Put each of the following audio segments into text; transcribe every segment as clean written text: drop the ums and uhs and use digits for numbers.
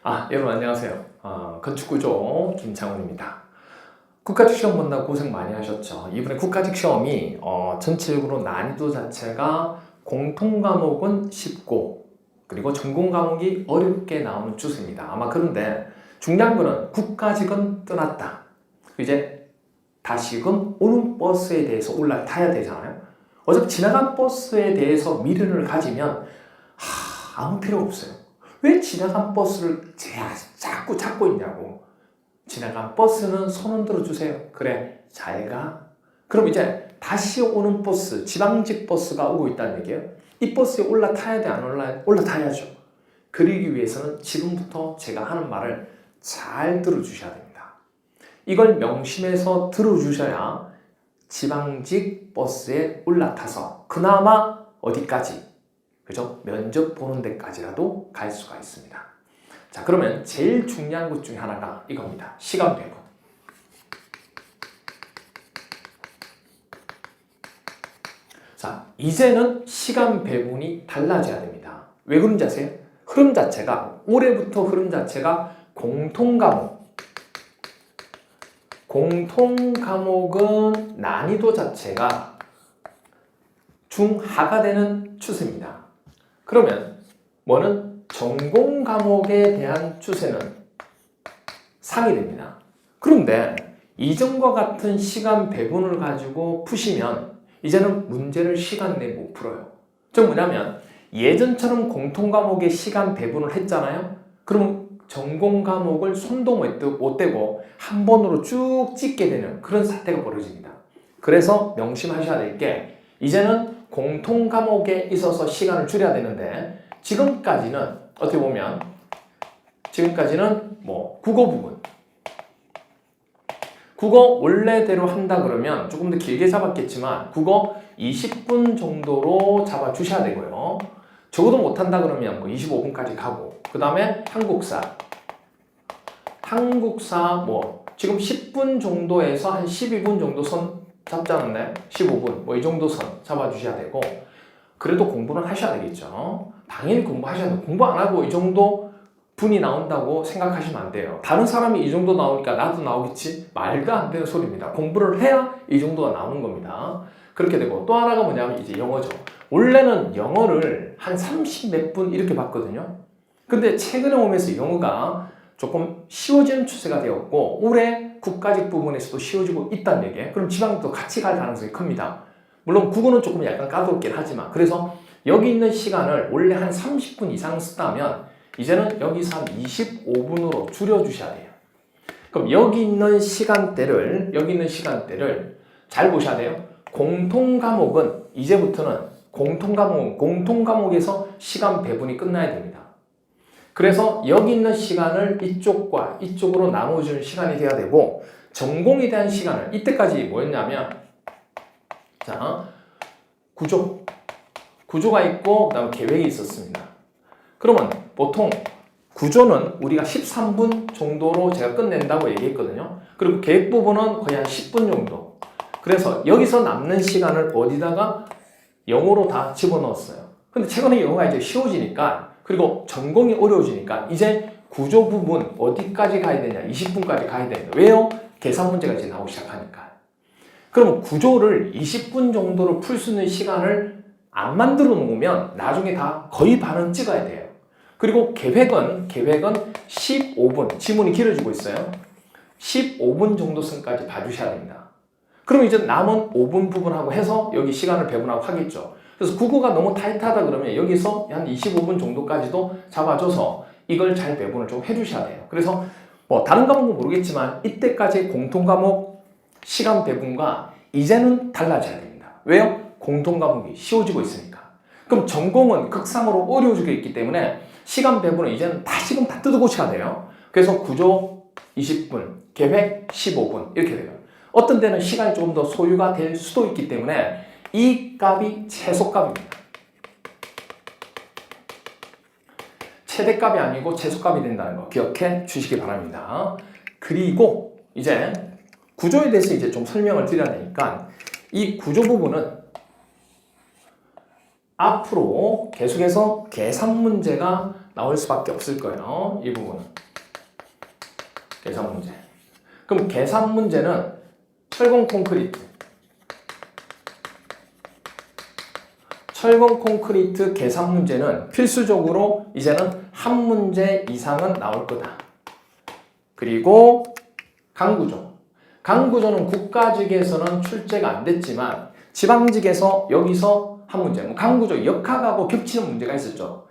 여러분 안녕하세요. 건축구조 김창훈입니다. 국가직 시험 본다고 고생 많이 하셨죠? 이번에 국가직 시험이 전체적으로 난이도 자체가 공통 과목은 쉽고 그리고 전공 과목이 어렵게 나오는 추세입니다. 아마 그런데 중요한 거는 국가직은 떠났다. 이제 다시금 오는 버스에 대해서 올라타야 되잖아요. 어차피 지나간 버스에 대해서 미련을 가지면 아무 필요 없어요. 왜 지나간 버스를 자꾸 찾고 있냐고. 지나간 버스는 손 흔들어 주세요. 그래, 잘 가. 그럼 이제 다시 오는 버스, 지방직 버스가 오고 있다는 얘기예요. 이 버스에 올라타야 돼, 안 올라타야죠. 그러기 위해서는 지금부터 제가 하는 말을 잘 들어주셔야 됩니다. 이걸 명심해서 들어주셔야 지방직 버스에 올라타서 그나마 어디까지? 그죠? 면접 보는 데까지라도 갈 수가 있습니다. 자, 그러면 제일 중요한 것 중에 하나가 이겁니다. 시간 배분. 자, 이제는 시간 배분이 달라져야 됩니다. 왜 그런지 아세요? 흐름 자체가, 올해부터 흐름 자체가 공통 과목은 난이도 자체가 중하가 되는 추세입니다. 그러면 뭐는 전공 과목에 대한 추세는 상이 됩니다. 그런데 이전과 같은 시간 배분을 가지고 푸시면 이제는 문제를 시간 내에 못 풀어요. 즉 뭐냐면 예전처럼 공통 과목에 시간 배분을 했잖아요. 그럼 전공 과목을 손도 못 대고 한 번으로 쭉 찍게 되는 그런 사태가 벌어집니다. 그래서 명심하셔야 될 게 이제는 공통 과목에 있어서 시간을 줄여야 되는데 지금까지는 어떻게 보면 국어 부분 국어 원래대로 한다 그러면 조금 더 길게 잡았겠지만 국어 20분 정도로 잡아 주셔야 되고요. 적어도 못한다 그러면 25분까지 가고 그 다음에 한국사 지금 10분 정도에서 한 12분 정도 선 잡지 않았나요? 15분 이 정도 선 잡아주셔야 되고 그래도 공부는 하셔야 되겠죠. 당연히 공부하셔야 돼요. 공부 안 하고 이 정도 분이 나온다고 생각하시면 안 돼요. 다른 사람이 이 정도 나오니까 나도 나오겠지? 말도 안 되는 소리입니다. 공부를 해야 이 정도가 나오는 겁니다. 그렇게 되고 또 하나가 뭐냐면 이제 영어죠. 원래는 영어를 한 30 몇 분 이렇게 봤거든요. 근데 최근에 오면서 영어가 조금 쉬워지는 추세가 되었고 올해 국가직 부분에서도 쉬워지고 있다는 얘기예요. 그럼 지방도 같이 갈 가능성이 큽니다. 물론 국어는 조금 약간 까다롭긴 하지만 그래서 여기 있는 시간을 원래 한 30분 이상 쓰다면 이제는 여기서 한 25분으로 줄여주셔야 돼요. 그럼 여기 있는 시간대를 잘 보셔야 돼요. 공통 과목은 이제부터는 공통 과목에서 시간 배분이 끝나야 됩니다. 그래서 여기 있는 시간을 이쪽과 이쪽으로 나눠주는 시간이 돼야 되고 전공에 대한 시간을 이때까지 뭐였냐면 구조가 있고 그다음 계획이 있었습니다. 그러면 보통 구조는 우리가 13분 정도로 제가 끝낸다고 얘기했거든요. 그리고 계획 부분은 거의 한 10분 정도. 그래서 여기서 남는 시간을 어디다가 영어로 다 집어넣었어요. 근데 최근에 영어가 이제 쉬워지니까 그리고 전공이 어려워지니까 이제 구조 부분 어디까지 가야 되냐? 20분까지 가야 됩니다. 왜요? 계산 문제가 이제 나오기 시작하니까. 그럼 구조를 20분 정도로 풀 수 있는 시간을 안 만들어 놓으면 나중에 다 거의 반은 찍어야 돼요. 그리고 계획은 15분, 지문이 길어지고 있어요. 15분 정도 선까지 봐주셔야 됩니다. 그럼 이제 남은 5분 부분하고 해서 여기 시간을 배분하고 하겠죠. 그래서 국어가 너무 타이트하다 그러면 여기서 한 25분 정도까지도 잡아줘서 이걸 잘 배분을 좀 해주셔야 돼요. 그래서 다른 과목은 모르겠지만 이때까지 공통 과목 시간 배분과 이제는 달라져야 됩니다. 왜요? 공통 과목이 쉬워지고 있으니까. 그럼 전공은 극상으로 어려워지고 있기 때문에 시간 배분은 이제는 다시금 다 뜯어고쳐야 돼요. 그래서 구조 20분, 계획 15분 이렇게 돼요. 어떤 데는 시간이 조금 더 소요가 될 수도 있기 때문에 이 값이 최소값입니다. 최대값이 아니고 최소값이 된다는 거 기억해 주시기 바랍니다. 그리고 이제 구조에 대해서 이제 좀 설명을 드려야 되니까 이 구조 부분은 앞으로 계속해서 계산 문제가 나올 수밖에 없을 거예요. 이 부분은. 계산 문제. 그럼 계산 문제는 철근 콘크리트. 철근 콘크리트 계산 문제는 필수적으로 이제는 한 문제 이상은 나올 거다. 그리고 강구조. 강구조는 국가직에서는 출제가 안 됐지만 지방직에서 여기서 한 문제. 강구조 역학하고 겹치는 문제가 있었죠.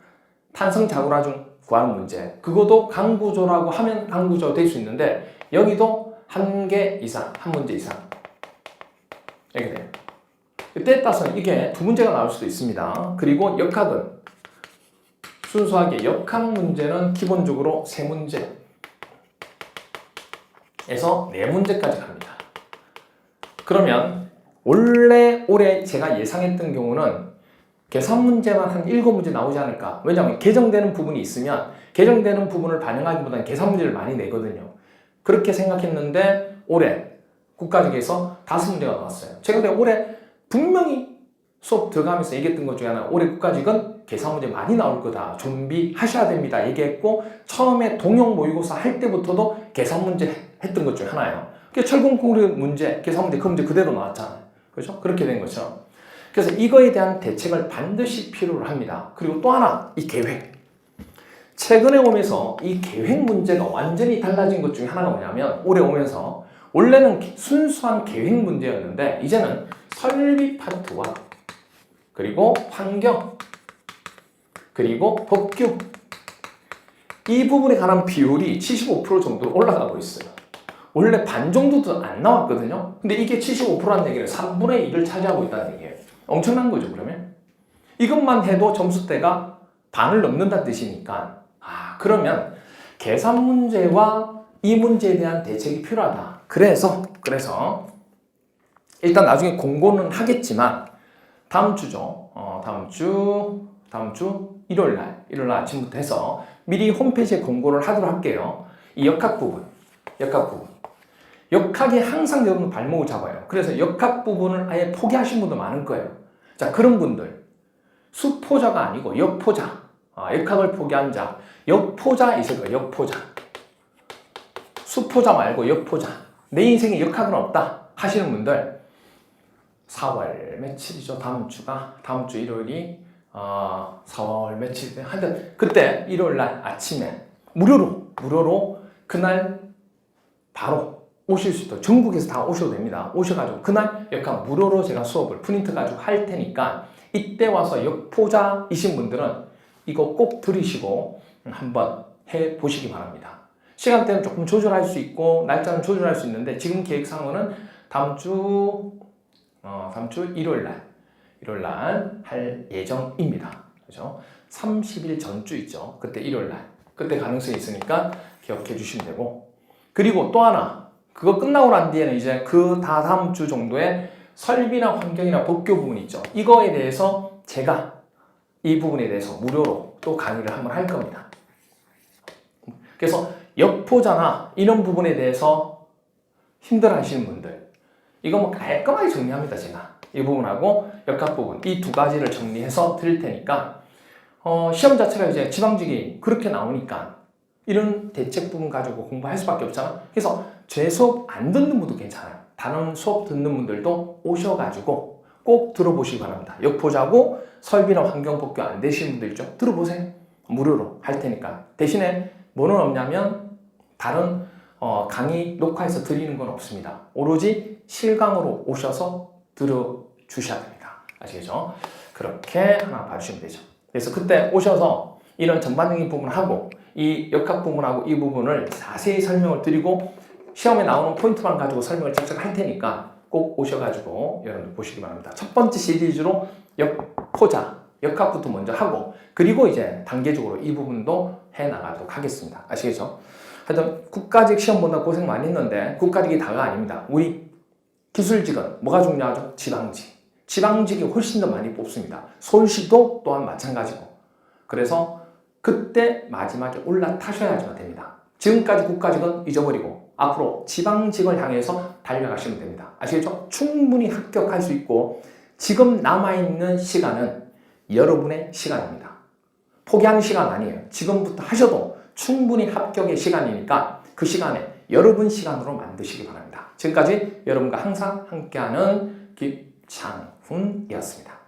탄성자구라중 구하는 문제. 그것도 강구조라고 하면 강구조 될 수 있는데 여기도 한 개 이상, 한 문제 이상. 이렇게 돼요. 때에 따라서는 이게 두 문제가 나올 수도 있습니다. 그리고 역학은 순수하게 역학 문제는 기본적으로 세 문제에서 네 문제까지 갑니다. 그러면 원래 올해 제가 예상했던 경우는 계산 문제만 한 7문제 나오지 않을까. 왜냐하면 개정되는 부분이 있으면 개정되는 부분을 반영하기보다는 계산 문제를 많이 내거든요. 그렇게 생각했는데 올해 국가직에서 5문제가 나왔어요. 제가 올해 분명히 수업 들어가면서 얘기했던 것 중에 하나, 올해 국가직은 계산 문제 많이 나올 거다. 준비하셔야 됩니다. 얘기했고 처음에 동형 모의고사 할 때부터도 계산 문제 했던 것 중에 하나예요. 철근 콘크리트 문제, 계산 문제 그 문제 그대로 나왔잖아요. 그렇죠? 그렇게 된 거죠. 그래서 이거에 대한 대책을 반드시 필요로 합니다. 그리고 또 하나, 이 계획. 최근에 오면서 이 계획 문제가 완전히 달라진 것 중에 하나가 뭐냐면 올해 오면서 원래는 순수한 계획 문제였는데 이제는 설비 파트와 그리고 환경 그리고 법규 이 부분에 관한 비율이 75% 정도로 올라가고 있어요. 원래 반 정도도 안 나왔거든요. 근데 이게 75%라는 얘기는 3분의 2를 차지하고 있다는 얘기예요. 엄청난 거죠, 그러면. 이것만 해도 점수대가 반을 넘는다는 뜻이니까 그러면 계산 문제와 이 문제에 대한 대책이 필요하다. 그래서 일단 나중에 공고는 하겠지만 다음 주죠. 다음 주 일요일 날 아침부터 해서 미리 홈페이지에 공고를 하도록 할게요. 이 역학 부분. 역학이 항상 여러분 발목을 잡아요. 그래서 역학 부분을 아예 포기하신 분도 많을 거예요. 자, 그런 분들 수포자가 아니고 역포자. 역학을 포기한 자. 역포자 있을 거예요. 역포자. 수포자 말고 역포자. 내 인생에 역학은 없다 하시는 분들 4월 며칠이죠? 다음 주 일요일이 4월 며칠 하여튼 그때 일요일 날 아침에 무료로 그날 바로 오실 수 있도록 전국에서 다 오셔도 됩니다. 오셔가지고 그날 역학 무료로 제가 수업을 프린트 가지고 할 테니까 이때 와서 역포자이신 분들은 이거 꼭 들으시고 한번 해보시기 바랍니다. 시간대는 조금 조절할 수 있고 날짜는 조절할 수 있는데 지금 계획상으로는 다음 주 일요일 날 할 예정입니다. 그죠? 30일 전주 있죠. 그때 일요일 날. 그때 가능성이 있으니까 기억해 주시면 되고. 그리고 또 하나. 그거 끝나고 난 뒤에는 이제 그 다음 주 정도에 설비나 환경이나 법규 부분 있죠. 이거에 대해서 제가 이 부분에 대해서 무료로 또 강의를 한번 할 겁니다. 그래서 역포자나 이런 부분에 대해서 힘들어 하시는 분들 이거 뭐 깔끔하게 정리합니다. 제가 이 부분하고 역학 부분 이 두 가지를 정리해서 드릴 테니까 시험 자체가 이제 지방직이 그렇게 나오니까 이런 대책 부분 가지고 공부할 수밖에 없잖아. 그래서 제 수업 안 듣는 분도 괜찮아요. 다른 수업 듣는 분들도 오셔가지고 꼭 들어보시기 바랍니다. 역포자고 설비나 환경법규 안 되시는 분들 있죠? 들어보세요. 무료로 할 테니까. 대신에 뭐는 없냐면 다른 강의 녹화해서 드리는 건 없습니다. 오로지 실강으로 오셔서 들어주셔야 됩니다. 아시겠죠? 그렇게 하나 봐주시면 되죠. 그래서 그때 오셔서 이런 전반적인 부분을 하고 이 역학 부분하고 이 부분을 자세히 설명을 드리고 시험에 나오는 포인트만 가지고 설명을 쫙쫙 할 테니까 꼭 오셔가지고 여러분들 보시기 바랍니다. 첫 번째 시리즈로 역포자, 역학부터 먼저 하고 그리고 이제 단계적으로 이 부분도 해나가도록 하겠습니다. 아시겠죠? 하여튼 국가직 시험 본다고 고생 많이 했는데 국가직이 다가 아닙니다. 우리 기술직은 뭐가 중요하죠? 지방직. 지방직이 훨씬 더 많이 뽑습니다. 서울시도 또한 마찬가지고. 그래서 그때 마지막에 올라타셔야지만 됩니다. 지금까지 국가직은 잊어버리고 앞으로 지방직을 향해서 달려가시면 됩니다. 아시겠죠? 충분히 합격할 수 있고 지금 남아있는 시간은 여러분의 시간입니다. 포기하는 시간 아니에요. 지금부터 하셔도 충분히 합격의 시간이니까 그 시간에 여러분 시간으로 만드시기 바랍니다. 지금까지 여러분과 항상 함께하는 김창훈이었습니다.